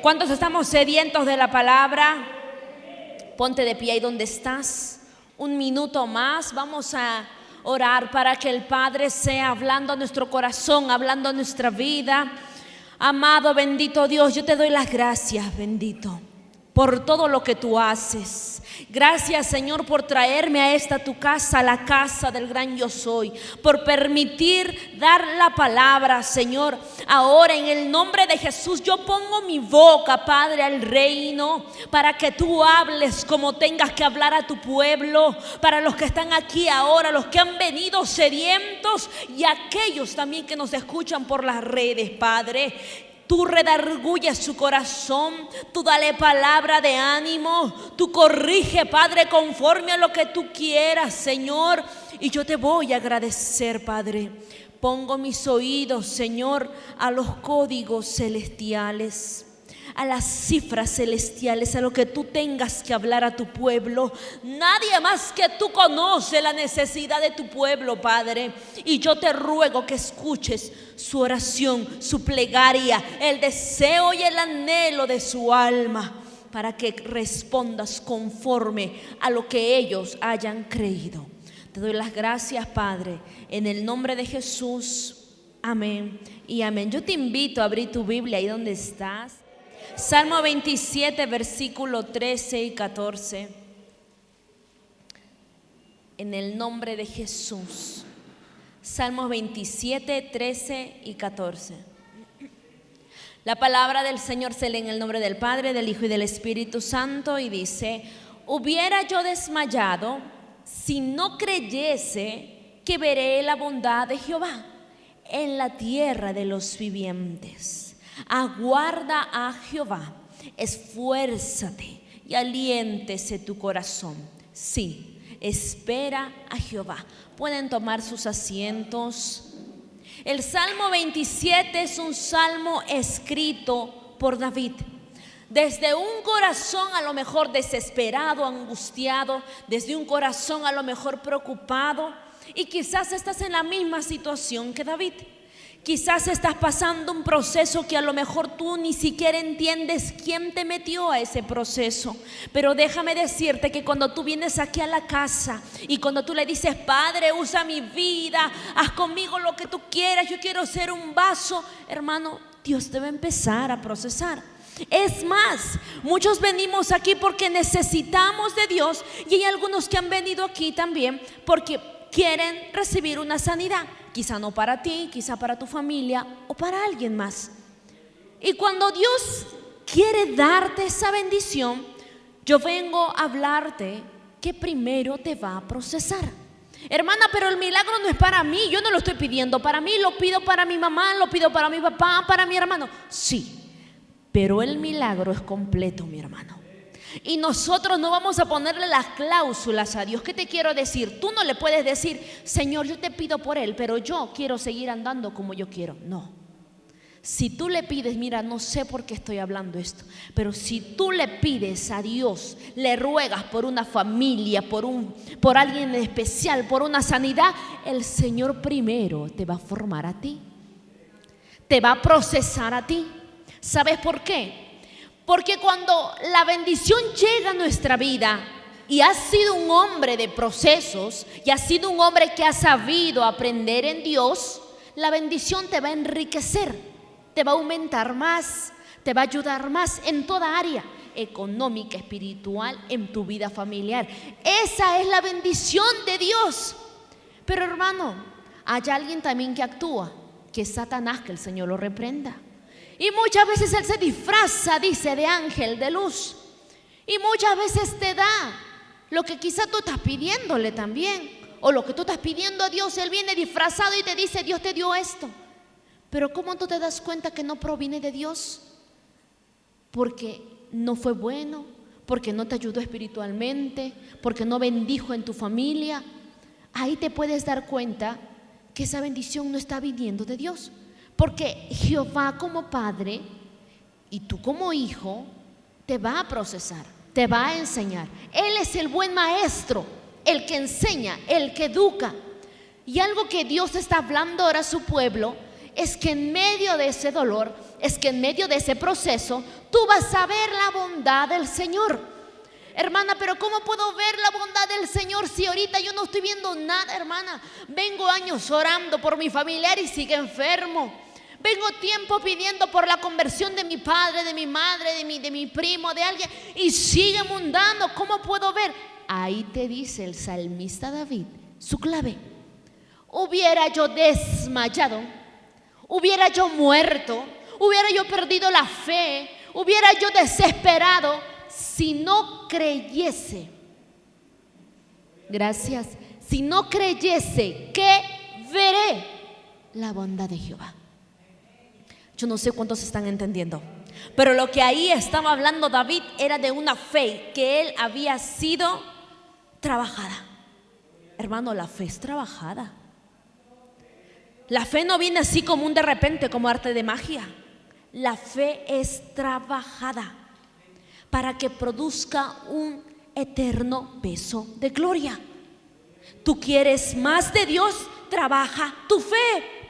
¿Cuántos estamos sedientos de la palabra? Ponte de pie ahí donde estás. Un minuto más, vamos a orar para que el Padre sea hablando a nuestro corazón, hablando a nuestra vida. Amado, bendito Dios, yo te doy las gracias, bendito, por todo lo que tú haces. Gracias, Señor, por traerme a esta tu casa, la casa del gran yo soy, por permitir dar la palabra, Señor. Ahora, en el nombre de Jesús, yo pongo mi boca, Padre, al reino, para que tú hables como tengas que hablar a tu pueblo, para los que están aquí ahora, los que han venido sedientos y aquellos también que nos escuchan por las redes, Padre. Tú redarguyes su corazón, tú dale palabra de ánimo, tú corrige, Padre, conforme a lo que tú quieras, Señor. Y yo te voy a agradecer, Padre. Pongo mis oídos, Señor, a los códigos celestiales, a las cifras celestiales, a lo que tú tengas que hablar a tu pueblo. Nadie más que tú conoce la necesidad de tu pueblo, Padre. Y yo te ruego que escuches su oración, su plegaria, el deseo y el anhelo de su alma, para que respondas conforme a lo que ellos hayan creído. Te doy las gracias, Padre, en el nombre de Jesús. Amén y amén. Yo te invito a abrir tu Biblia ahí donde estás. Salmo 27, versículo 13 y 14. En el nombre de Jesús. Salmos 27, 13 y 14. La palabra del Señor se lee en el nombre del Padre, del Hijo y del Espíritu Santo, y dice: hubiera yo desmayado si no creyese que veré la bondad de Jehová en la tierra de los vivientes. Aguarda a Jehová, esfuérzate y aliéntese tu corazón. Sí, espera a Jehová. Pueden tomar sus asientos. El Salmo 27 es un salmo escrito por David. Desde un corazón a lo mejor desesperado, angustiado, desde un corazón a lo mejor preocupado. Y quizás estás en la misma situación que David. Quizás estás pasando un proceso que a lo mejor tú ni siquiera entiendes quién te metió a ese proceso. Pero déjame decirte que cuando tú vienes aquí a la casa y cuando tú le dices: Padre, usa mi vida, haz conmigo lo que tú quieras, yo quiero ser un vaso, hermano, Dios te va a empezar a procesar. Es más, muchos venimos aquí porque necesitamos de Dios, y hay algunos que han venido aquí también porque quieren recibir una sanidad. Quizá no para ti, quizá para tu familia o para alguien más. Y cuando Dios quiere darte esa bendición, yo vengo a hablarte que primero te va a procesar. Hermana, pero el milagro no es para mí, yo no lo estoy pidiendo para mí, lo pido para mi mamá, lo pido para mi papá, para mi hermano. Sí, pero el milagro es completo, mi hermano. Y nosotros no vamos a ponerle las cláusulas a Dios. ¿Qué te quiero decir? Tú no le puedes decir: Señor, yo te pido por él, pero yo quiero seguir andando como yo quiero. No. Si tú le pides, mira, no sé por qué estoy hablando esto, pero si tú le pides a Dios, le ruegas por una familia, por alguien especial, por una sanidad, el Señor primero te va a formar a ti, te va a procesar a ti. ¿Sabes por qué? Porque cuando la bendición llega a nuestra vida y has sido un hombre de procesos y has sido un hombre que ha sabido aprender en Dios, la bendición te va a enriquecer, te va a aumentar más, te va a ayudar más en toda área, económica, espiritual, en tu vida familiar. Esa es la bendición de Dios. Pero hermano, hay alguien también que actúa, que es Satanás, que el Señor lo reprenda. Y muchas veces él se disfraza, dice, de ángel de luz. Y muchas veces te da lo que quizá tú estás pidiéndole también, o lo que tú estás pidiendo a Dios. Él viene disfrazado y te dice: Dios te dio esto. Pero ¿cómo tú te das cuenta que no proviene de Dios? Porque no fue bueno, porque no te ayudó espiritualmente, porque no bendijo en tu familia. Ahí te puedes dar cuenta que esa bendición no está viniendo de Dios. Porque Jehová como padre y tú como hijo te va a procesar, te va a enseñar. Él es el buen maestro, el que enseña, el que educa. Y algo que Dios está hablando ahora a su pueblo es que en medio de ese dolor, es que en medio de ese proceso, tú vas a ver la bondad del Señor. Hermana, pero ¿cómo puedo ver la bondad del Señor si ahorita yo no estoy viendo nada, hermana? Vengo años orando por mi familiar y sigue enfermo. Vengo tiempo pidiendo por la conversión de mi padre, de mi madre, de mi primo, de alguien, y sigue mundando. ¿Cómo puedo ver? Ahí te dice el salmista David su clave. Hubiera yo desmayado, hubiera yo muerto, hubiera yo perdido la fe, hubiera yo desesperado si no creyese. Gracias. Si no creyese que veré la bondad de Jehová. Yo no sé cuántos están entendiendo, pero lo que ahí estaba hablando David era de una fe que él había sido trabajada. Hermano, la fe es trabajada. La fe no viene así como un de repente, como arte de magia. La fe es trabajada para que produzca un eterno peso de gloria. Tú quieres más de Dios, trabaja tu fe.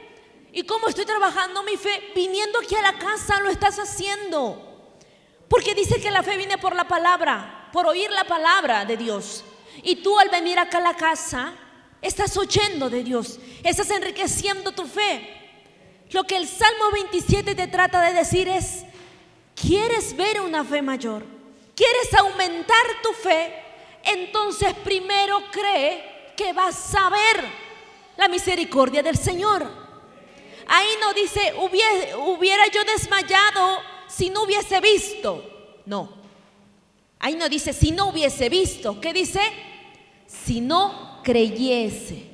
¿Y cómo estoy trabajando mi fe? Viniendo aquí a la casa lo estás haciendo. Porque dice que la fe viene por la palabra, por oír la palabra de Dios. Y tú al venir acá a la casa, estás oyendo de Dios, estás enriqueciendo tu fe. Lo que el Salmo 27 te trata de decir es: ¿quieres ver una fe mayor? ¿Quieres aumentar tu fe? Entonces primero cree que vas a ver la misericordia del Señor. Ahí no dice hubiera yo desmayado si no hubiese visto. No. Ahí no dice si no hubiese visto. ¿Qué dice? Si no creyese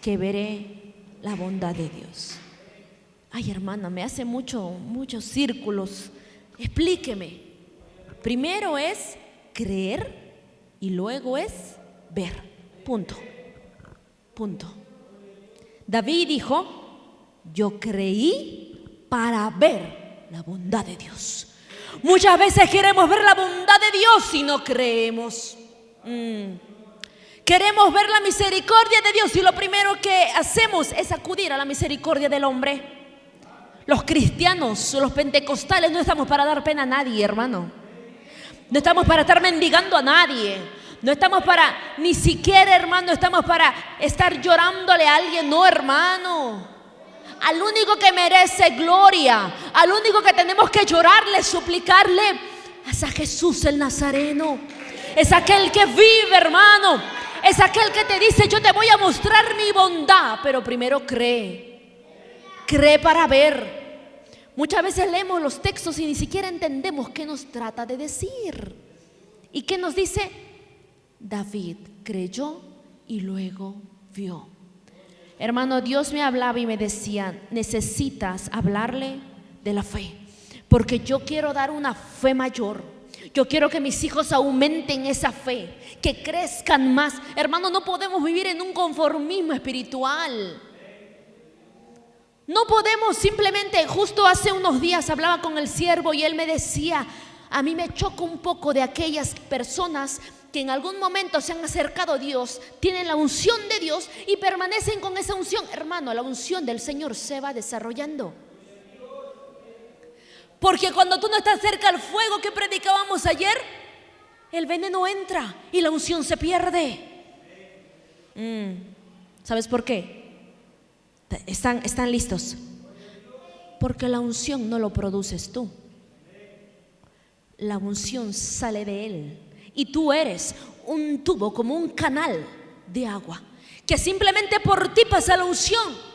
que veré la bondad de Dios. Ay, hermana, me hace muchos círculos. Explíqueme. Primero es creer y luego es ver. Punto. David dijo: yo creí para ver la bondad de Dios. Muchas veces queremos ver la bondad de Dios y no creemos. Queremos ver la misericordia de Dios y lo primero que hacemos es acudir a la misericordia del hombre. Los cristianos, los pentecostales, no estamos para dar pena a nadie, hermano. No estamos para estar mendigando a nadie. No estamos para, ni siquiera, hermano, estamos para estar llorándole a alguien. No, hermano. Al único que merece gloria, al único que tenemos que llorarle, suplicarle, es a Jesús el Nazareno. Es aquel que vive, hermano. Es aquel que te dice: yo te voy a mostrar mi bondad. Pero primero cree para ver. Muchas veces leemos los textos y ni siquiera entendemos qué nos trata de decir. ¿Y qué nos dice? David creyó y luego vio. Hermano, Dios me hablaba y me decía: necesitas hablarle de la fe, porque yo quiero dar una fe mayor. Yo quiero que mis hijos aumenten esa fe, que crezcan más. Hermano, no podemos vivir en un conformismo espiritual. No podemos simplemente. Justo hace unos días hablaba con el siervo y él me decía: a mí me choca un poco de aquellas personas que en algún momento se han acercado a Dios, tienen la unción de Dios y permanecen con esa unción. Hermano, la unción del Señor se va desarrollando. Porque cuando tú no estás cerca al fuego que predicábamos ayer, el veneno entra y la unción se pierde. ¿Sabes por qué? ¿Están listos? Porque la unción no lo produces tú. La unción sale de Él. Y tú eres un tubo, como un canal de agua, que simplemente por ti pasa la unción.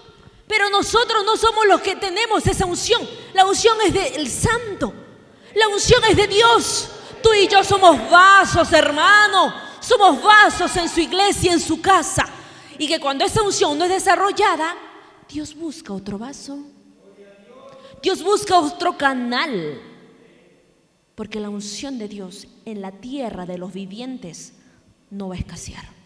Pero nosotros no somos los que tenemos esa unción. La unción es del Santo. La unción es de Dios. Tú y yo somos vasos, hermano. Somos vasos en su iglesia, en su casa. Y que cuando esa unción no es desarrollada, Dios busca otro vaso. Dios busca otro canal. Porque la unción de Dios en la tierra de los vivientes no va a escasear.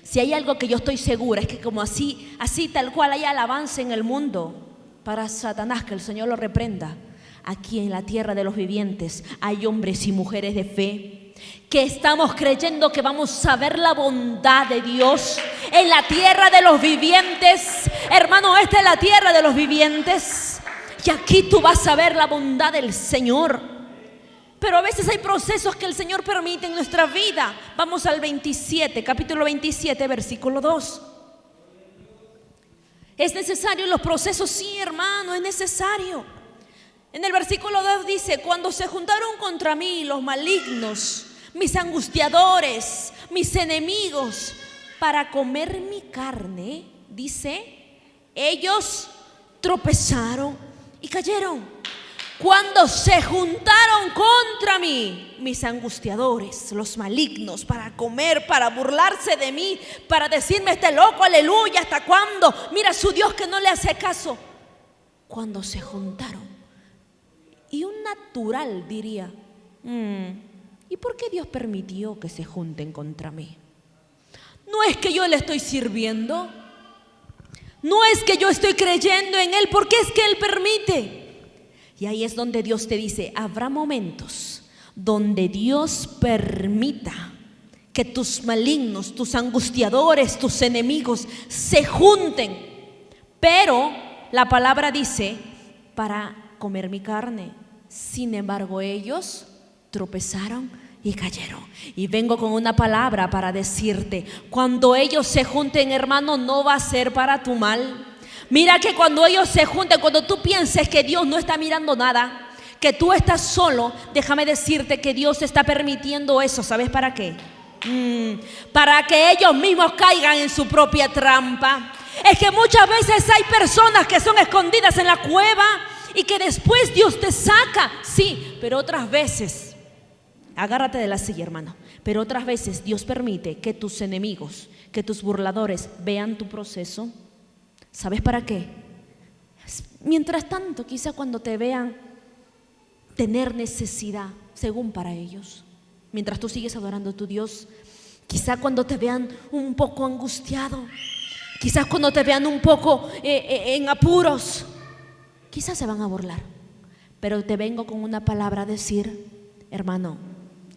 Si hay algo que yo estoy segura es que como así tal cual hay alabanza en el mundo para Satanás, que el Señor lo reprenda, aquí en la tierra de los vivientes hay hombres y mujeres de fe, que estamos creyendo que vamos a ver la bondad de Dios en la tierra de los vivientes. Hermano, esta es la tierra de los vivientes y aquí tú vas a ver la bondad del Señor. Pero a veces hay procesos que el Señor permite en nuestra vida. Vamos al 27, capítulo 27, versículo 2. ¿Es necesario los procesos? Sí, hermano, es necesario. En el versículo 2 dice: cuando se juntaron contra mí los malignos, mis angustiadores, mis enemigos, para comer mi carne, dice, ellos tropezaron y cayeron. Cuando se juntaron contra mí, mis angustiadores, los malignos, para comer, para burlarse de mí, para decirme: este loco, aleluya, ¿hasta cuándo? Mira su Dios que no le hace caso. Cuando se juntaron. Y un natural diría: ¿y por qué Dios permitió que se junten contra mí? No es que yo le estoy sirviendo, no es que yo estoy creyendo en Él, porque es que Él permite. Y ahí es donde Dios te dice: habrá momentos donde Dios permita que tus malignos, tus angustiadores, tus enemigos se junten. Pero la palabra dice: para comer mi carne. Sin embargo, ellos tropezaron y cayeron. Y vengo con una palabra para decirte: cuando ellos se junten, hermano, no va a ser para tu mal. Mira que cuando ellos se junten, cuando tú pienses que Dios no está mirando nada, que tú estás solo, déjame decirte que Dios está permitiendo eso. ¿Sabes para qué? Para que ellos mismos caigan en su propia trampa. Es que muchas veces hay personas que son escondidas en la cueva y que después Dios te saca. Sí, pero otras veces, agárrate de la silla, hermano, pero otras veces Dios permite que tus enemigos, que tus burladores vean tu proceso. ¿Sabes para qué? Mientras tanto, quizá cuando te vean tener necesidad, según para ellos, mientras tú sigues adorando a tu Dios, quizá cuando te vean un poco angustiado, quizás cuando te vean un poco en apuros, quizás se van a burlar. Pero te vengo con una palabra a decir: hermano,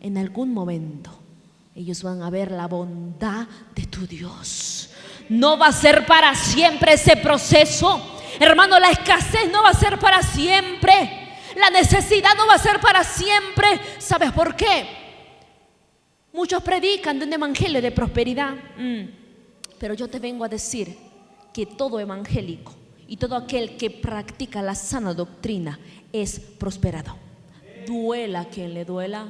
en algún momento ellos van a ver la bondad de tu Dios. No va a ser para siempre ese proceso. Hermano, la escasez no va a ser para siempre. La necesidad no va a ser para siempre. ¿Sabes por qué? Muchos predican de un evangelio de prosperidad. Pero yo te vengo a decir que todo evangélico y todo aquel que practica la sana doctrina es prosperado. Duela a quien le duela.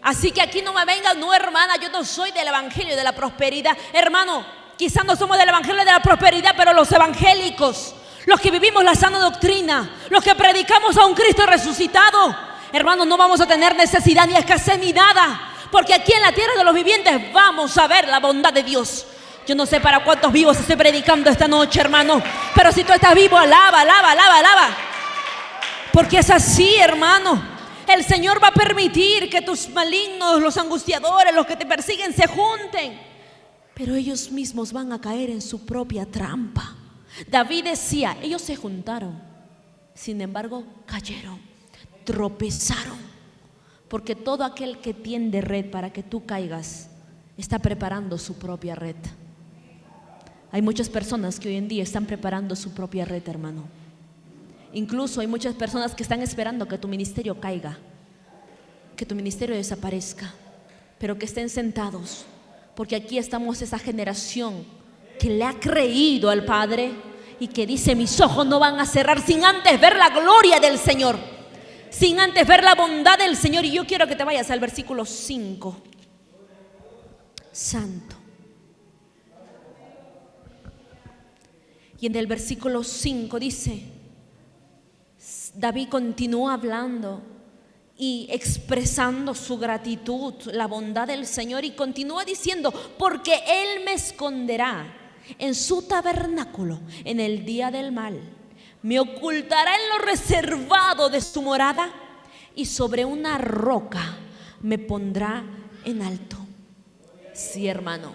Así que aquí no me vengan: no, hermana, yo no soy del evangelio de la prosperidad. Hermano, quizás no somos del evangelio de la prosperidad, pero los evangélicos, los que vivimos la sana doctrina, los que predicamos a un Cristo resucitado, hermano, no vamos a tener necesidad ni escasez ni nada, porque aquí en la tierra de los vivientes vamos a ver la bondad de Dios. Yo no sé para cuántos vivos estoy predicando esta noche, hermano, pero si tú estás vivo, alaba, alaba, alaba, alaba, porque es así, hermano. El Señor va a permitir que tus malignos, los angustiadores, los que te persiguen, se junten, pero ellos mismos van a caer en su propia trampa. David decía: ellos se juntaron, sin embargo cayeron, tropezaron, porque todo aquel que tiende red para que tú caigas está preparando su propia red. Hay muchas personas que hoy en día están preparando su propia red, hermano. Incluso hay muchas personas que están esperando que tu ministerio caiga, que tu ministerio desaparezca, pero que estén sentados, porque aquí estamos esa generación que le ha creído al Padre y que dice: mis ojos no van a cerrar sin antes ver la gloria del Señor, sin antes ver la bondad del Señor. Y yo quiero que te vayas al versículo 5. Santo. Y en el versículo 5 dice, David continúa hablando y expresando su gratitud, la bondad del Señor, y continúa diciendo: porque Él me esconderá en su tabernáculo en el día del mal, me ocultará en lo reservado de su morada, y sobre una roca me pondrá en alto. Sí, hermano,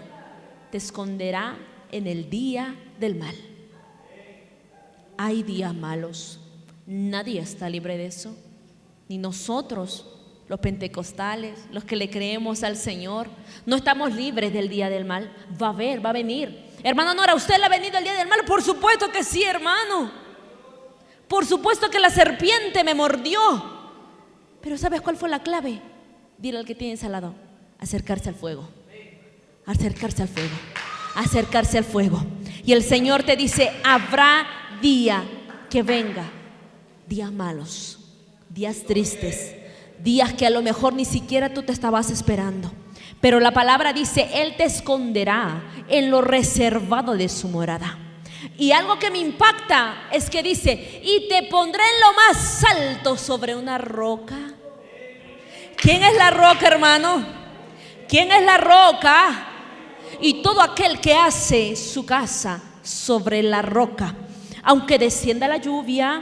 te esconderá en el día del mal. Hay días malos, nadie está libre de eso, ni nosotros, los pentecostales, los que le creemos al Señor, no estamos libres del día del mal. Va a venir. Hermano Nora, ¿usted le ha venido el día del mal? Por supuesto que sí, hermano. Por supuesto que la serpiente me mordió. Pero ¿sabes cuál fue la clave? Dile al que tienes al lado: acercarse al fuego. Acercarse al fuego. Acercarse al fuego. Y el Señor te dice: habrá día que venga, días malos, días tristes, días que a lo mejor ni siquiera tú te estabas esperando. Pero la palabra dice: Él te esconderá en lo reservado de su morada. Y algo que me impacta es que dice: y te pondré en lo más alto sobre una roca. ¿Quién es la roca, hermano? ¿Quién es la roca? Y todo aquel que hace su casa sobre la roca, aunque descienda la lluvia,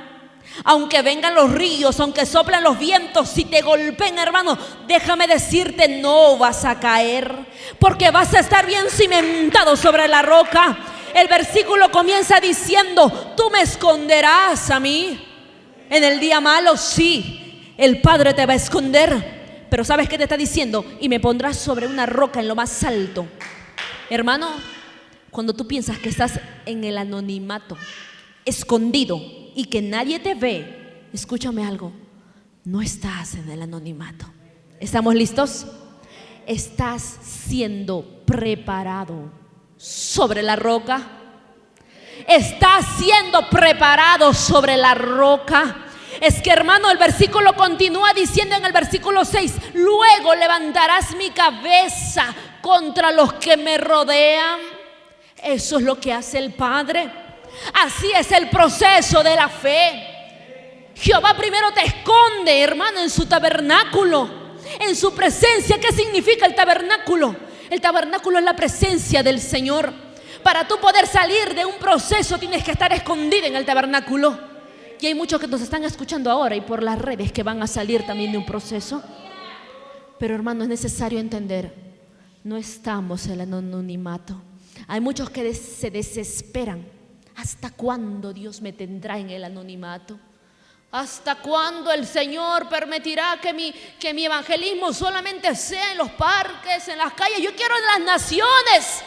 aunque vengan los ríos, aunque soplen los vientos, si te golpeen, hermano, déjame decirte, no vas a caer, porque vas a estar bien cimentado sobre la roca. El versículo comienza diciendo: tú me esconderás a mí en el día malo. Sí, el Padre te va a esconder, pero ¿sabes qué te está diciendo? Y me pondrás sobre una roca en lo más alto. Hermano, cuando tú piensas que estás en el anonimato, escondido y que nadie te ve, escúchame algo, no estás en el anonimato. ¿Estamos listos? Estás siendo preparado sobre la roca. Estás siendo preparado sobre la roca. Es que, hermano, el versículo continúa diciendo en el versículo 6: luego levantarás mi cabeza contra los que me rodean. Eso es lo que hace el Padre. Así es el proceso de la fe. Jehová primero te esconde, hermano, en su tabernáculo, en su presencia. ¿Qué significa el tabernáculo? El tabernáculo es la presencia del Señor. Para tú poder salir de un proceso tienes que estar escondido en el tabernáculo. Y hay muchos que nos están escuchando ahora y por las redes que van a salir también de un proceso. Pero, hermano, es necesario entender: no estamos en el anonimato. Hay muchos que se desesperan. ¿Hasta cuándo Dios me tendrá en el anonimato? ¿Hasta cuándo el Señor permitirá que mi evangelismo solamente sea en los parques, en las calles? Yo quiero en las naciones.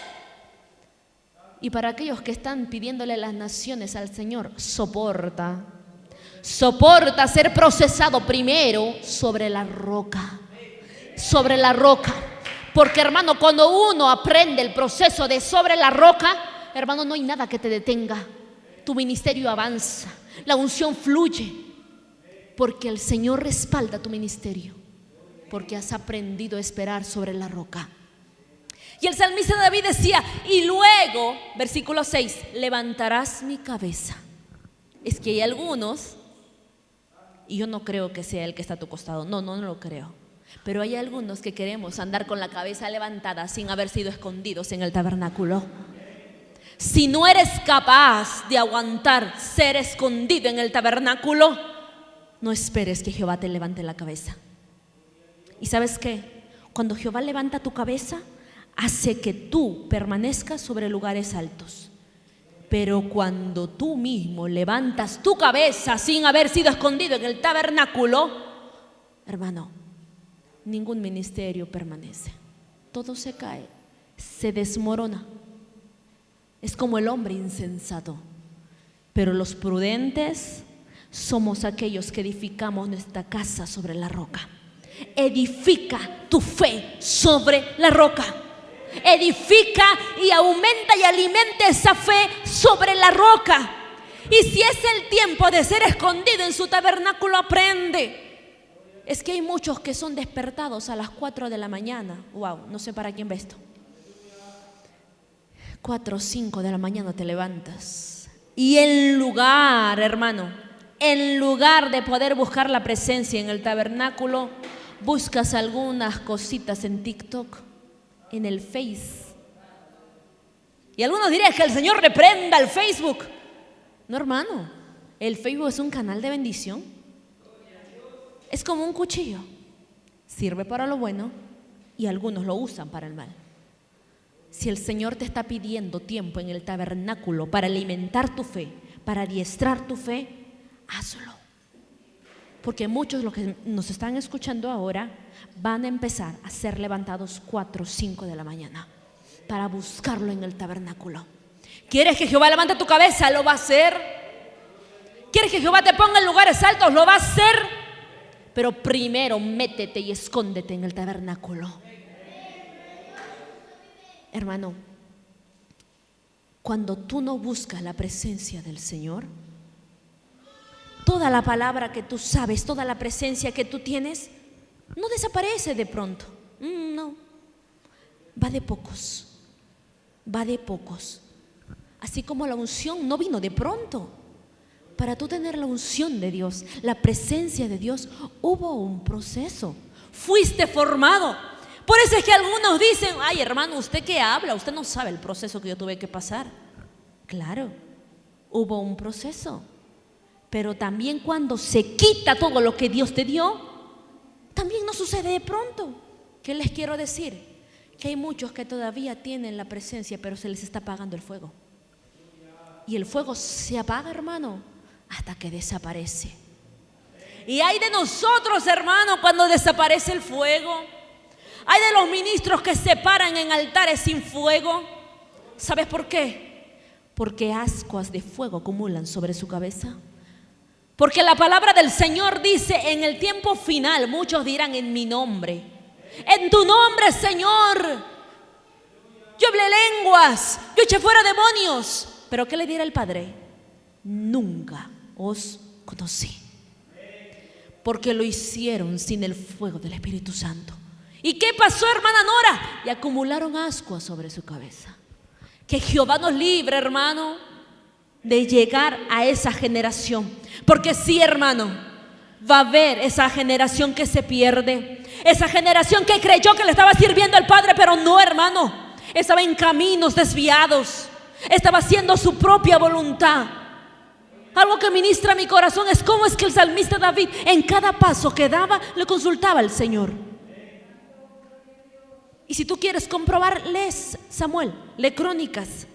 Y para aquellos que están pidiéndole las naciones al Señor, soporta ser procesado primero sobre la roca. Sobre la roca. Porque, hermano, cuando uno aprende el proceso de sobre la roca, hermano, no hay nada que te detenga. Tu ministerio avanza, la unción fluye, porque el Señor respalda tu ministerio, porque has aprendido a esperar sobre la roca. Y el salmista David decía: y luego, versículo 6, levantarás mi cabeza. Es que hay algunos, y yo no creo que sea el que está a tu costado, no lo creo, pero hay algunos que queremos andar con la cabeza levantada sin haber sido escondidos en el tabernáculo. Si no eres capaz de aguantar ser escondido en el tabernáculo, no esperes que Jehová te levante la cabeza. ¿Y sabes qué? Cuando Jehová levanta tu cabeza, hace que tú permanezcas sobre lugares altos. Pero cuando tú mismo levantas tu cabeza sin haber sido escondido en el tabernáculo, hermano, ningún ministerio permanece. Todo se cae, se desmorona. Es como el hombre insensato. Pero los prudentes somos aquellos que edificamos nuestra casa sobre la roca. Edifica tu fe sobre la roca. Edifica y aumenta y alimenta esa fe sobre la roca. Y si es el tiempo de ser escondido en su tabernáculo, aprende. Es que hay muchos que son despertados a las 4 de la mañana. Wow, no sé para quién ve esto. 4 o 5 de la mañana te levantas. Y en lugar, hermano, en lugar de poder buscar la presencia en el tabernáculo, buscas algunas cositas en TikTok, en el Face. Y algunos dirían que el Señor reprenda el Facebook. No, hermano, el Facebook es un canal de bendición. Es como un cuchillo. Sirve para lo bueno y algunos lo usan para el mal. Si el Señor te está pidiendo tiempo en el tabernáculo para alimentar tu fe, para adiestrar tu fe, hazlo. Porque muchos de los que nos están escuchando ahora van a empezar a ser levantados 4 o 5 de la mañana para buscarlo en el tabernáculo. ¿Quieres que Jehová levante tu cabeza? Lo va a hacer. ¿Quieres que Jehová te ponga en lugares altos? Lo va a hacer. Pero primero métete y escóndete en el tabernáculo. Hermano, cuando tú no buscas la presencia del Señor, toda la palabra que tú sabes, toda la presencia que tú tienes, no desaparece de pronto. No, va de pocos, va de pocos. Así como la unción no vino de pronto. Para tú tener la unción de Dios, la presencia de Dios, hubo un proceso. Fuiste formado. Por eso es que algunos dicen: ay, hermano, ¿usted qué habla? Usted no sabe el proceso que yo tuve que pasar. Claro, hubo un proceso. Pero también cuando se quita todo lo que Dios te dio, también no sucede de pronto. ¿Qué les quiero decir? Que hay muchos que todavía tienen la presencia, pero se les está apagando el fuego. Y el fuego se apaga, hermano, hasta que desaparece. Y hay de nosotros, hermano, cuando desaparece el fuego. Hay de los ministros que se paran en altares sin fuego. ¿Sabes por qué? Porque ascuas de fuego acumulan sobre su cabeza. Porque la palabra del Señor dice: en el tiempo final muchos dirán en mi nombre, en tu nombre, Señor, yo hablé lenguas, yo eché fuera demonios. Pero ¿qué le dirá el Padre? Nunca os conocí. Porque lo hicieron sin el fuego del Espíritu Santo. ¿Y qué pasó, hermana Nora? Y acumularon ascuas sobre su cabeza. Que Jehová nos libre, hermano, de llegar a esa generación. Porque sí, hermano, va a haber esa generación que se pierde. Esa generación que creyó que le estaba sirviendo al Padre, pero no, hermano. Estaba en caminos desviados. Estaba haciendo su propia voluntad. Algo que ministra mi corazón es cómo es que el salmista David, en cada paso que daba, le consultaba al Señor. Y si tú quieres comprobar, lees Samuel, lee Crónicas,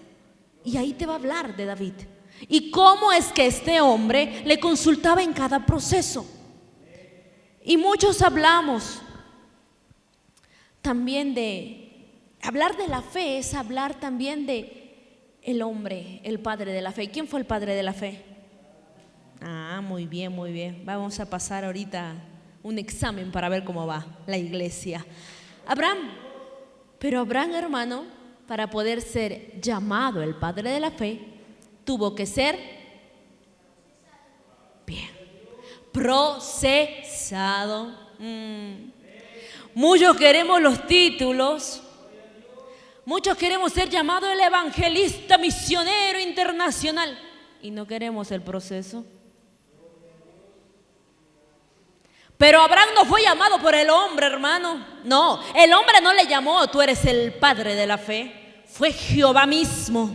y ahí te va a hablar de David. Y cómo es que este hombre le consultaba en cada proceso. Y muchos hablamos también de, hablar de la fe es hablar también de el hombre, el padre de la fe. ¿Quién fue el padre de la fe? Muy bien, muy bien. Vamos a pasar ahorita un examen para ver cómo va la iglesia. Abraham. Pero Abraham, hermano, para poder ser llamado el padre de la fe, tuvo que ser bien procesado. Muchos queremos los títulos. Muchos queremos ser llamados el evangelista misionero internacional y no queremos el proceso. Pero Abraham no fue llamado por el hombre, hermano. No, el hombre no le llamó: tú eres el padre de la fe. Fue Jehová mismo.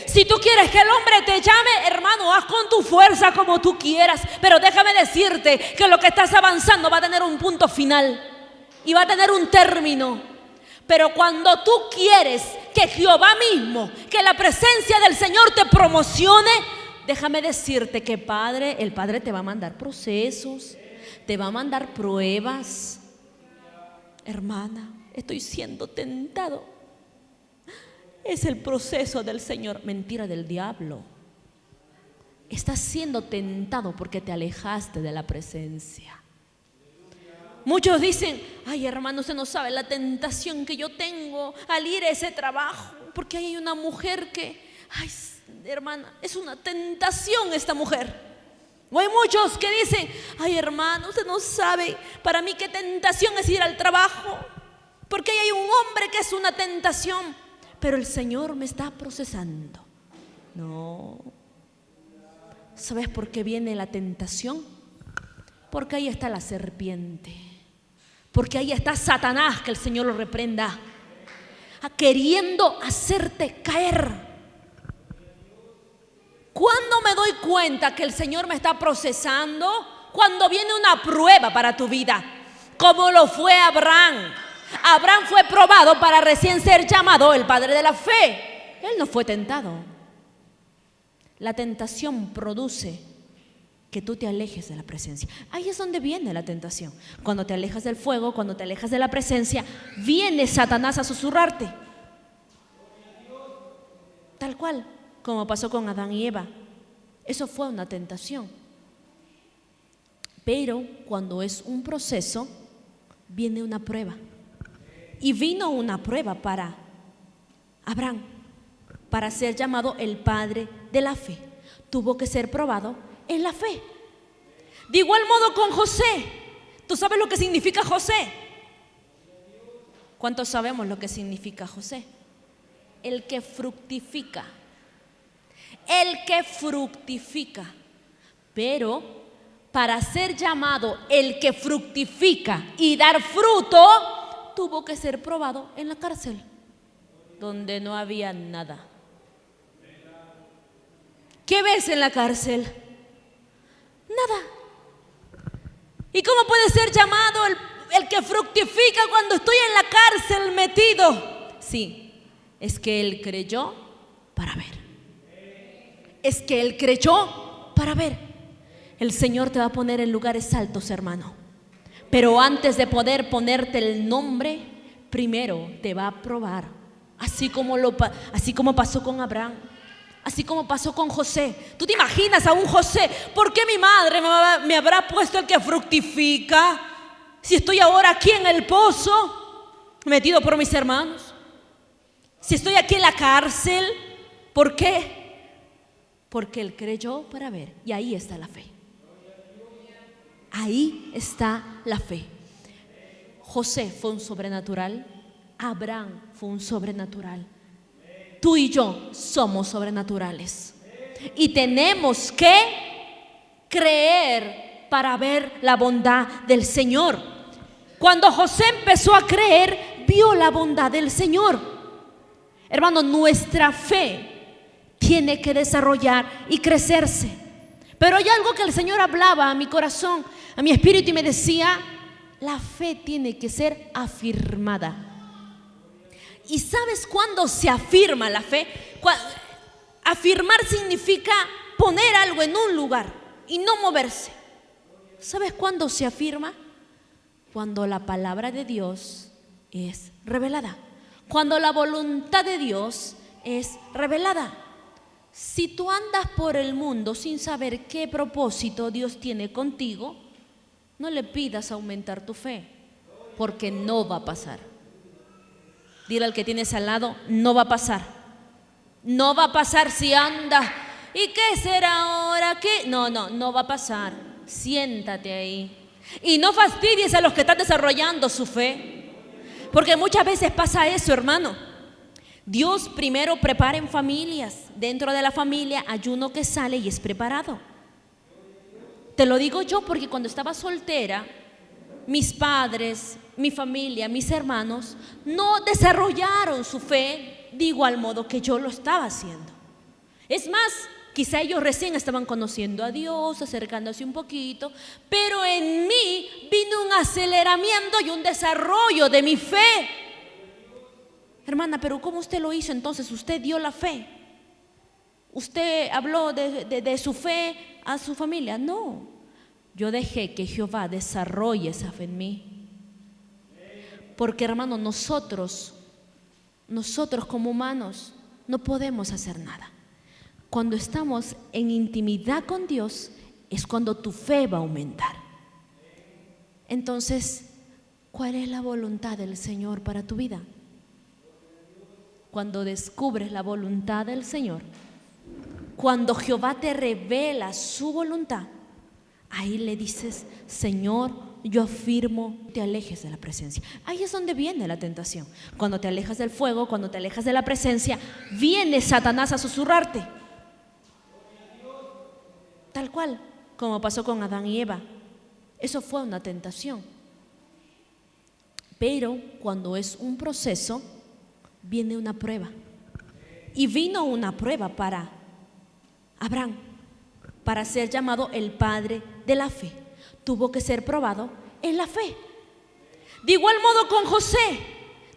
Si tú quieres que el hombre te llame, hermano, haz con tu fuerza como tú quieras. Pero déjame decirte que lo que estás avanzando va a tener un punto final y va a tener un término. Pero cuando tú quieres que Jehová mismo, que la presencia del Señor te promocione, déjame decirte que el Padre te va a mandar procesos, te va a mandar pruebas. Hermana, estoy siendo tentado. Es el proceso del Señor. Mentira del diablo. Estás siendo tentado porque te alejaste de la presencia. Muchos dicen: ay, hermano, usted no sabe la tentación que yo tengo al ir a ese trabajo, porque hay una mujer que, ay, hermana, es una tentación esta mujer. O hay muchos que dicen: ay, hermano, usted no sabe para mí qué tentación es ir al trabajo, porque ahí hay un hombre que es una tentación. Pero el Señor me está procesando. No. ¿Sabes por qué viene la tentación? Porque ahí está la serpiente. Porque ahí está Satanás, que el Señor lo reprenda, queriendo hacerte caer. ¿Cuándo me doy cuenta que el Señor me está procesando? Cuando viene una prueba para tu vida, como lo fue Abraham. Abraham fue probado para recién ser llamado el padre de la fe. Él no fue tentado. La tentación produce que tú te alejes de la presencia. Ahí es donde viene la tentación. Cuando te alejas del fuego, cuando te alejas de la presencia, viene Satanás a susurrarte. Tal cual, como pasó con Adán y Eva. Eso fue una tentación. Pero cuando es un proceso, viene una prueba. Y vino una prueba para Abraham, para ser llamado el padre de la fe. Tuvo que ser probado en la fe. De igual modo con José. ¿Tú sabes lo que significa José? ¿Cuántos sabemos lo que significa José? El que fructifica. El que fructifica. Pero para ser llamado el que fructifica y dar fruto, tuvo que ser probado en la cárcel, donde no había nada. ¿Qué ves en la cárcel? Nada. ¿Y cómo puede ser llamado el que fructifica cuando estoy en la cárcel metido? Sí, es que él creyó para ver. Es que él creyó para ver. El Señor te va a poner en lugares altos, hermano. Pero antes de poder ponerte el nombre, primero te va a probar. Así como pasó con Abraham. Así como pasó con José. ¿Tú te imaginas a un José? ¿Por qué mi madre me habrá puesto el que fructifica? Si estoy ahora aquí en el pozo, metido por mis hermanos. Si estoy aquí en la cárcel, ¿por qué? Porque él creyó para ver. Y ahí está la fe. Ahí está la fe. José fue un sobrenatural. Abraham fue un sobrenatural. Tú y yo somos sobrenaturales. Y tenemos que creer para ver la bondad del Señor. Cuando José empezó a creer, vio la bondad del Señor. Hermano, nuestra fe tiene que desarrollar y crecerse. Pero hay algo que el Señor hablaba a mi corazón, a mi espíritu, y me decía: la fe tiene que ser afirmada. ¿Y sabes cuándo se afirma la fe? Afirmar significa poner algo en un lugar y no moverse. ¿Sabes cuándo se afirma? Cuando la palabra de Dios es revelada. Cuando la voluntad de Dios es revelada. Si tú andas por el mundo sin saber qué propósito Dios tiene contigo, no le pidas aumentar tu fe, porque no va a pasar. Dile al que tienes al lado: no va a pasar. No va a pasar si andas. ¿Y qué será ahora? ¿Qué? No va a pasar. Siéntate ahí. Y no fastidies a los que están desarrollando su fe. Porque muchas veces pasa eso, hermano. Dios primero prepara en familias. Dentro de la familia hay uno que sale y es preparado. Te lo digo yo porque cuando estaba soltera, mis padres, mi familia, mis hermanos no desarrollaron su fe de igual modo que yo lo estaba haciendo. Es más, quizá ellos recién estaban conociendo a Dios, acercándose un poquito, pero en mí vino un aceleramiento y un desarrollo de mi fe. Hermana, pero ¿cómo usted lo hizo entonces? ¿Usted dio la fe? ¿Usted habló de su fe a su familia? No, yo dejé que Jehová desarrolle esa fe en mí. Porque, hermano, nosotros como humanos no podemos hacer nada. Cuando estamos en intimidad con Dios es cuando tu fe va a aumentar. Entonces, ¿cuál es la voluntad del Señor para tu vida? Cuando descubres la voluntad del Señor, cuando Jehová te revela su voluntad, ahí le dices: Señor, yo afirmo, te alejes de la presencia. Ahí es donde viene la tentación. Cuando te alejas del fuego, cuando te alejas de la presencia, viene Satanás a susurrarte. Tal cual, como pasó con Adán y Eva. Eso fue una tentación. Pero cuando es un proceso, viene una prueba. Y vino una prueba para Abraham, para ser llamado el padre de la fe. Tuvo que ser probado en la fe. De igual modo con José.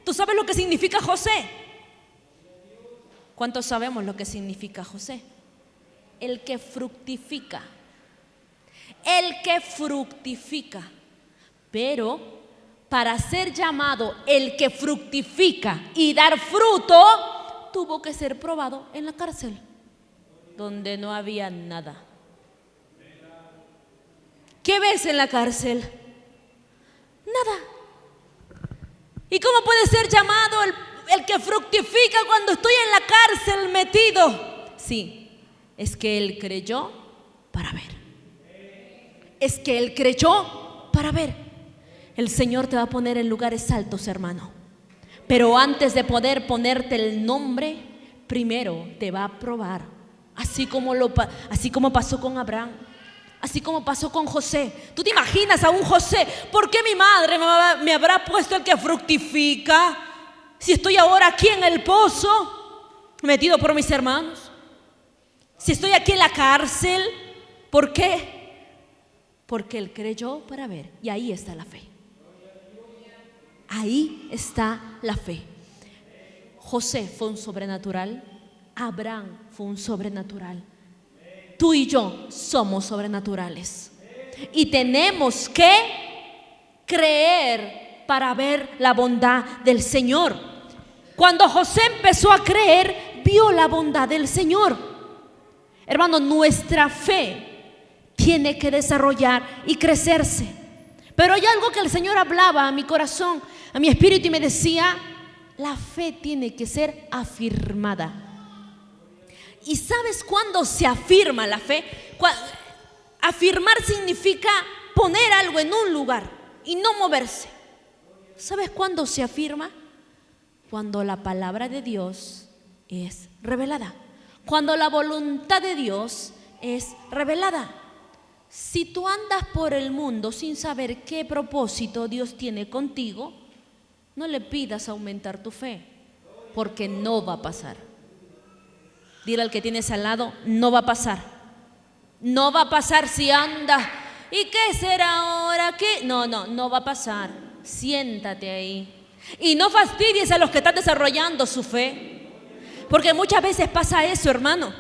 ¿Tú sabes lo que significa José? ¿Cuántos sabemos lo que significa José? El que fructifica. el que fructifica. Pero para ser llamado el que fructifica y dar fruto, tuvo que ser probado en la cárcel, donde no había nada. ¿Qué ves en la cárcel? Nada. ¿Y cómo puede ser llamado el que fructifica cuando estoy en la cárcel metido? Sí, es que él creyó para ver. Es que él creyó para ver. El Señor te va a poner en lugares altos, hermano. Pero antes de poder ponerte el nombre, primero te va a probar. Así como pasó con Abraham, así como pasó con José. ¿Tú te imaginas a un José? ¿Por qué mi madre me habrá puesto el que fructifica? Si estoy ahora aquí en el pozo, metido por mis hermanos. Si estoy aquí en la cárcel, ¿por qué? Porque él creyó para ver. Y ahí está la fe. Ahí está la fe. José fue un sobrenatural. Abraham fue un sobrenatural. Tú y yo somos sobrenaturales. Y tenemos que creer para ver la bondad del Señor. Cuando José empezó a creer, vio la bondad del Señor. Hermano, nuestra fe tiene que desarrollar y crecerse. Pero hay algo que el Señor hablaba a mi corazón, a mi espíritu, y me decía: la fe tiene que ser afirmada. ¿Y sabes cuándo se afirma la fe? Afirmar significa poner algo en un lugar y no moverse. ¿Sabes cuándo se afirma? Cuando la palabra de Dios es revelada. Cuando la voluntad de Dios es revelada. Si tú andas por el mundo sin saber qué propósito Dios tiene contigo, no le pidas aumentar tu fe, porque no va a pasar. Dile al que tienes al lado: no va a pasar. No va a pasar si andas. ¿Y qué será ahora? ¿Qué? No va a pasar. Siéntate ahí. Y no fastidies a los que están desarrollando su fe, porque muchas veces pasa eso, hermano.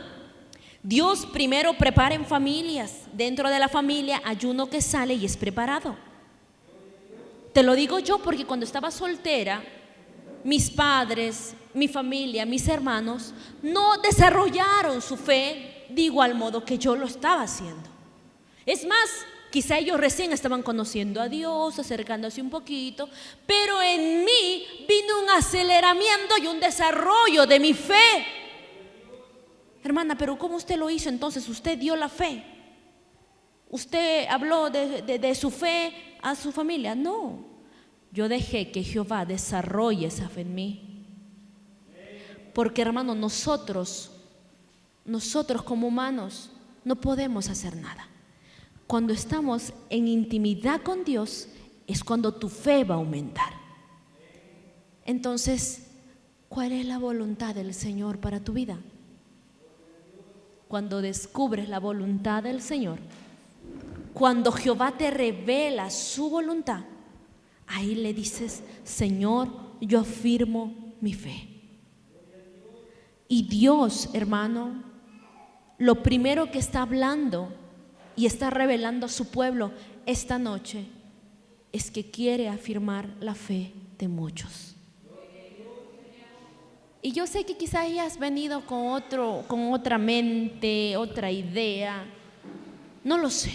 Dios primero prepara en familias. Dentro de la familia hay uno que sale y es preparado. Te lo digo yo porque cuando estaba soltera, mis padres, mi familia, mis hermanos no desarrollaron su fe de igual modo que yo lo estaba haciendo. Es más, quizá ellos recién estaban conociendo a Dios, acercándose un poquito, pero en mí vino un aceleramiento y un desarrollo de mi fe. Hermana, pero ¿cómo usted lo hizo entonces? Usted dio la fe. Usted habló de su fe a su familia. No, yo dejé que Jehová desarrolle esa fe en mí. Porque, hermano, nosotros como humanos no podemos hacer nada. Cuando estamos en intimidad con Dios es cuando tu fe va a aumentar. Entonces, ¿cuál es la voluntad del Señor para tu vida? Cuando descubres la voluntad del Señor, cuando Jehová te revela su voluntad, ahí le dices: Señor, yo afirmo mi fe. Y Dios, hermano, lo primero que está hablando y está revelando a su pueblo esta noche es que quiere afirmar la fe de muchos. Y yo sé que quizás hayas venido con otra mente, otra idea, no lo sé,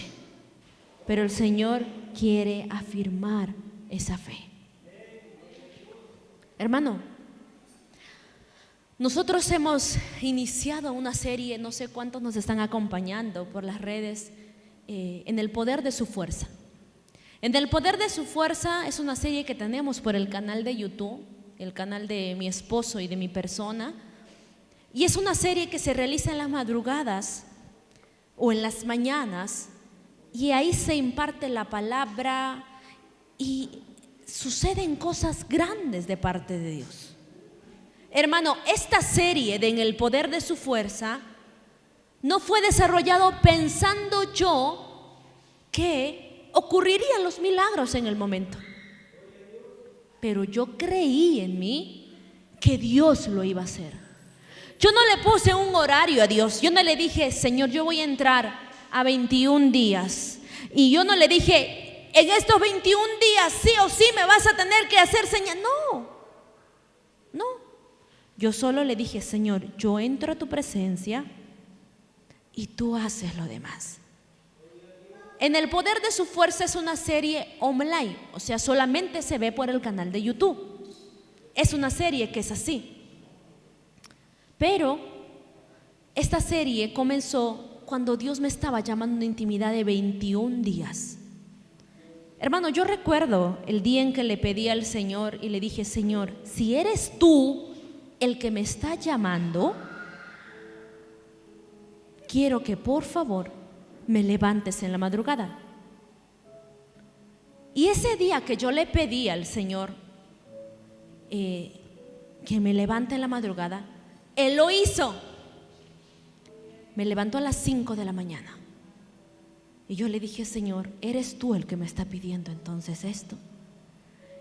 pero el Señor quiere afirmar esa fe. Hermano, nosotros hemos iniciado una serie, no sé cuántos nos están acompañando por las redes, en el poder de su fuerza. En el poder de su fuerza es una serie que tenemos por el canal de YouTube, el canal de mi esposo y de mi persona, y es una serie que se realiza en las madrugadas o en las mañanas, y ahí se imparte la palabra y suceden cosas grandes de parte de Dios. Hermano, esta serie de En el poder de su fuerza no fue desarrollado pensando yo que ocurrirían los milagros en el momento. Pero yo creí en mí que Dios lo iba a hacer. Yo no le puse un horario a Dios. Yo no le dije: Señor, yo voy a entrar a 21 días. Y yo no le dije, en estos 21 días sí o sí me vas a tener que hacer señal. No. Yo solo le dije, Señor, yo entro a tu presencia y tú haces lo demás. En el poder de su fuerza es una serie online, o sea, solamente se ve por el canal de YouTube. Es una serie que es así. Pero esta serie comenzó cuando Dios me estaba llamando a una intimidad de 21 días. Hermano, yo recuerdo el día en que le pedí al Señor y le dije, Señor, si eres tú el que me está llamando, quiero que por favor me levantes en la madrugada. Y ese día que yo le pedí al Señor que me levante en la madrugada, Él lo hizo. Me levantó a las 5 de la mañana. Y yo le dije, Señor, eres tú el que me está pidiendo entonces esto.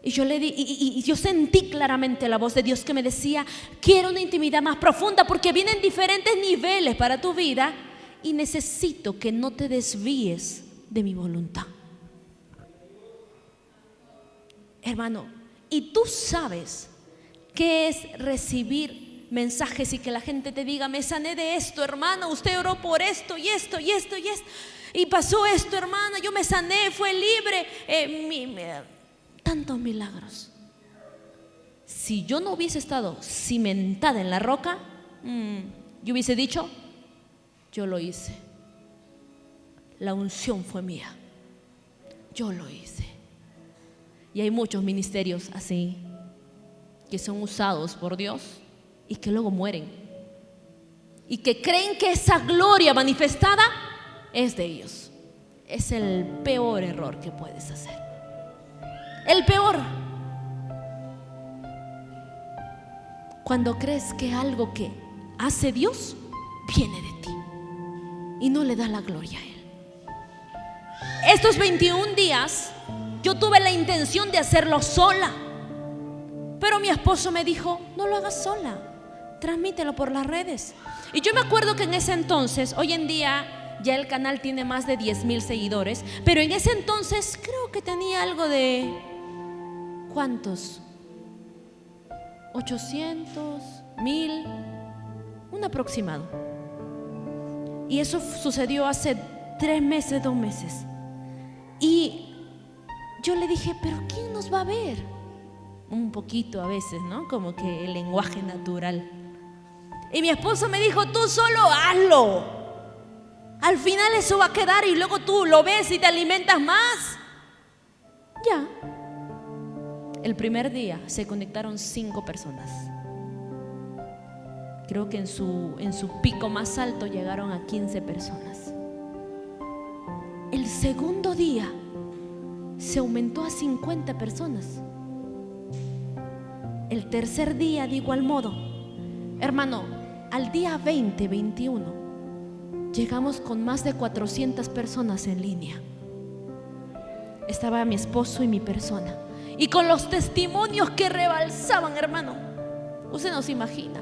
Y yo le di, y yo sentí claramente la voz de Dios que me decía, quiero una intimidad más profunda porque vienen diferentes niveles para tu vida y necesito que no te desvíes de mi voluntad. Hermano, y tú sabes qué es recibir mensajes y que la gente te diga, me sané de esto, hermana, usted oró por esto y esto y esto y esto, y pasó esto, hermana, yo me sané, fue libre, tantos milagros. Si yo no hubiese estado cimentada en la roca, yo hubiese dicho, yo lo hice, la unción fue mía, yo lo hice. Y hay muchos ministerios así que son usados por Dios y que luego mueren y que creen que esa gloria manifestada es de ellos. Es el peor error que puedes hacer, el peor. Cuando crees que algo que hace Dios viene de ti y no le da la gloria a Él. Estos 21 días yo tuve la intención de hacerlo sola, pero mi esposo me dijo, no lo hagas sola, transmítelo por las redes. Y yo me acuerdo que en ese entonces, hoy en día ya el canal tiene más de 10,000 seguidores, pero en ese entonces creo que tenía algo de, ¿cuántos? 800, 1000, un aproximado. Y eso sucedió hace 3 meses, 2 meses. Y yo le dije, pero ¿quién nos va a ver? Un poquito a veces, ¿no? Como que el lenguaje natural. Y mi esposo me dijo, tú solo hazlo. Al final eso va a quedar y luego tú lo ves y te alimentas más. Ya. El primer día se conectaron 5 personas. Creo que en su pico más alto llegaron a 15 personas. El segundo día se aumentó a 50 personas. El tercer día de igual modo. Hermano, al día 20, 21 llegamos con más de 400 personas en línea. Estaba mi esposo y mi persona, y con los testimonios que rebalsaban, hermano, usted no se imagina.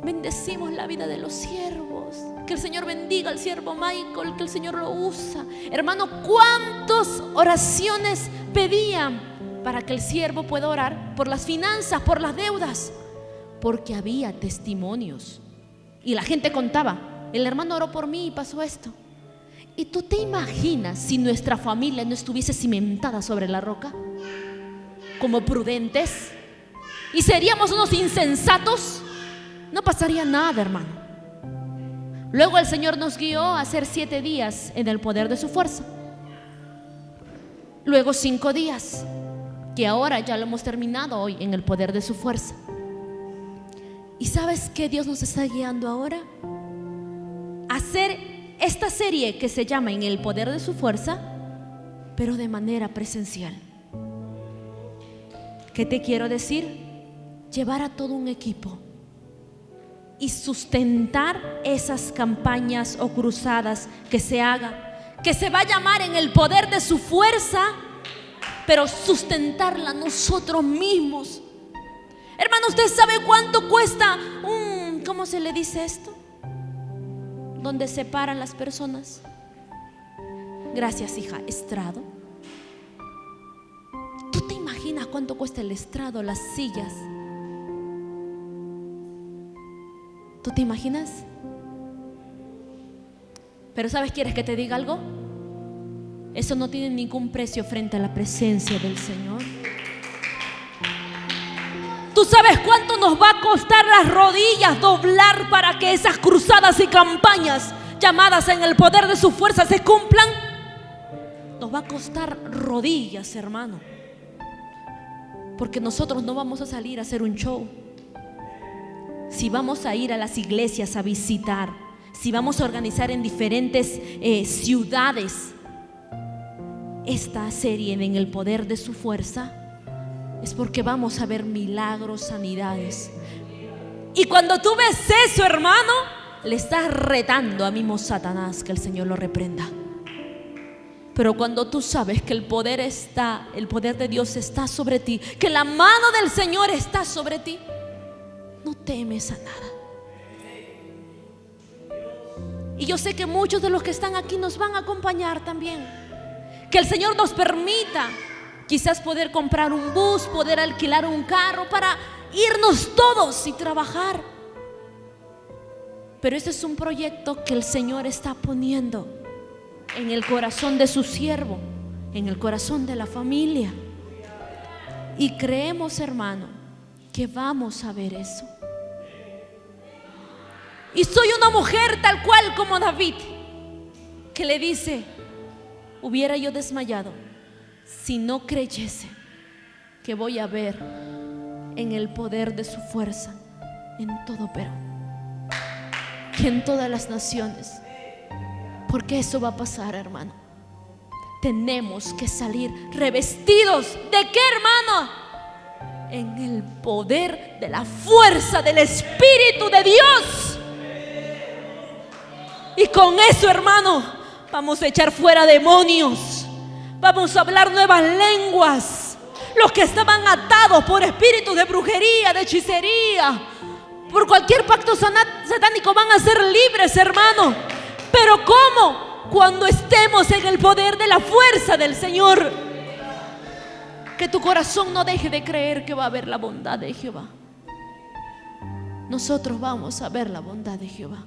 Bendecimos la vida de los siervos. Que el Señor bendiga al siervo Michael, que el Señor lo usa. Hermano, ¿cuántas oraciones pedían para que el siervo pueda orar por las finanzas, por las deudas? Porque había testimonios y la gente contaba, el hermano oró por mí y pasó esto. ¿Y tú te imaginas si nuestra familia no estuviese cimentada sobre la roca? Como prudentes, y seríamos unos insensatos, no pasaría nada, hermano. Luego el Señor nos guió a hacer 7 días en el poder de su fuerza. Luego 5 días, que ahora ya lo hemos terminado hoy en el poder de su fuerza. ¿Y sabes qué Dios nos está guiando ahora? A hacer esta serie que se llama En el poder de su fuerza, pero de manera presencial. ¿Qué te quiero decir? Llevar a todo un equipo y sustentar esas campañas o cruzadas que se haga, que se va a llamar En el poder de su fuerza, pero sustentarla nosotros mismos. Hermano, ¿usted sabe cuánto cuesta ¿cómo se le dice esto? Donde separan las personas. Gracias, hija. Estrado. ¿Tú te imaginas cuánto cuesta el estrado, las sillas? ¿Tú te imaginas? Pero ¿sabes? ¿Quieres que te diga algo? Eso no tiene ningún precio frente a la presencia del Señor. ¿Tú sabes cuánto nos va a costar las rodillas doblar para que esas cruzadas y campañas llamadas en el poder de su fuerza se cumplan? Nos va a costar rodillas, hermano. Porque nosotros no vamos a salir a hacer un show. Si vamos a ir a las iglesias a visitar, si vamos a organizar en diferentes ciudades esta serie en el poder de su fuerza, es porque vamos a ver milagros, sanidades. Y cuando tú ves eso, hermano, le estás retando a mismo Satanás, que el Señor lo reprenda. Pero cuando tú sabes que el poder de Dios está sobre ti, que la mano del Señor está sobre ti, no temes a nada. Y yo sé que muchos de los que están aquí nos van a acompañar también. Que el Señor nos permita quizás poder comprar un bus, poder alquilar un carro para irnos todos y trabajar. Pero este es un proyecto que el Señor está poniendo en el corazón de su siervo, en el corazón de la familia. Y creemos, hermano, que vamos a ver eso. Y soy una mujer tal cual como David, que le dice: hubiera yo desmayado si no creyese que voy a ver en el poder de su fuerza en todo Perú y en todas las naciones. Porque eso va a pasar, hermano. Tenemos que salir revestidos ¿de qué, hermano? En el poder de la fuerza del Espíritu de Dios. Y con eso, hermano, vamos a echar fuera demonios. Vamos a hablar nuevas lenguas. Los que estaban atados por espíritus de brujería, de hechicería, por cualquier pacto satánico, van a ser libres, hermano. Pero ¿cómo? Cuando estemos en el poder de la fuerza del Señor. Que tu corazón no deje de creer que va a haber la bondad de Jehová. Nosotros vamos a ver la bondad de Jehová.